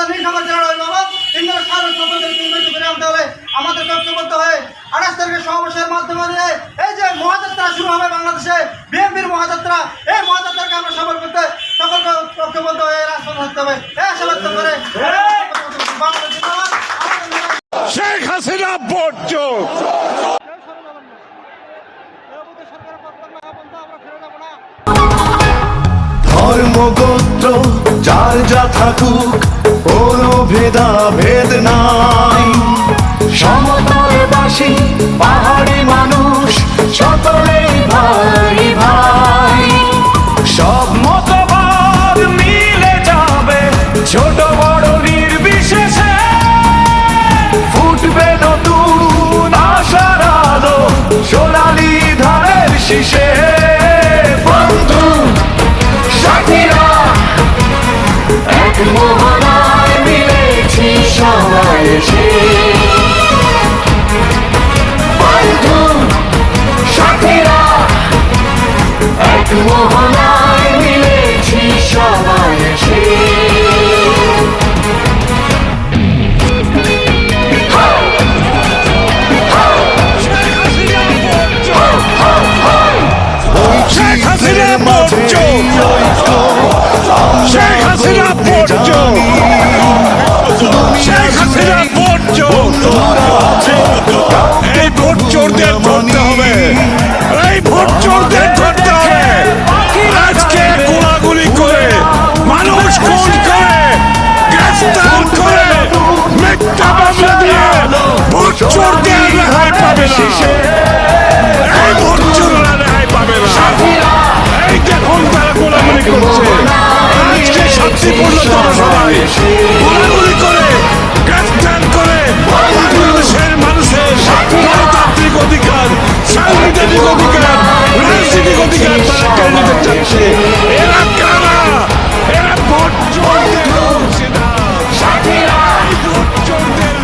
আমাদের নির্ধারণ জানানো অভিভাবক ইন্দ্রের সার্বিক ছাত্রদের নির্বাচিত করে আনতে হবে। আমাদের ঐক্যবদ্ধ হয়ে 28 তারিখের সমাবেশের মাধ্যমে দিয়ে এই যে মহাযাত্রা শুরু হবে বাংলাদেশে, বিএনপির মহাযাত্রা, এই মহাযাত্রাকে আমরা সফল করতে সকলকে ঐক্যবদ্ধ হয়ে রাজপথে থাকতে হবে। এই আশা ব্যক্ত করে শেখ হাসিনা ভোট চোর। ধর্মগোত্র যার যা থাকুক কোনো ভেদাভেদ নাই। সমতলবাসী পাহাড়ি মানুষ সকলেই ভাই ভাই। সব মতবাদ মিলে যাবে ছোট বড় নির্বিশেষে। ফুটবে নতুন আশার আলো সোনালী ধানের শীষে। বন্ধু সাথীরা এক মোহনায় মিলেছি সবাই এসে। বন্ধু সাথীরা এক মোহনায় মিলেছি সবাই এসে। শেখ হাসিনা ভোট চোর। শেখ হাসিনা ভোট চোর। শেখ হাসিনা ভোট চোর। এই ভোট চোরদের ধরতে হবে, এই ভোট চোরদের ধরতে হবে। আজকে গোলাগুলি করে, মানুষ খুন করে, গ্রেফতার করে, মিথ্যা মামলা দিয়ে ভোট চোরদের রেহাই পাবে না। এই ভোট চোররা রেহাই পাবে না। এই দেখুন তারা গোলাগুলি করছে। আজকে শান্তিপূর্ণ জনসভায় গোলাগুলি করে, গ্রেফতার করে বাংলাদেশের মানুষের গণতান্ত্রিক অধিকার, সাংবিধানিক অধিকার, রাজনৈতিক অধিকার তারা কেড়ে নিতে চাচ্ছে। এরা কারা? এরা ভোট চোরদের অংশীদার। এই ভোট চোরদের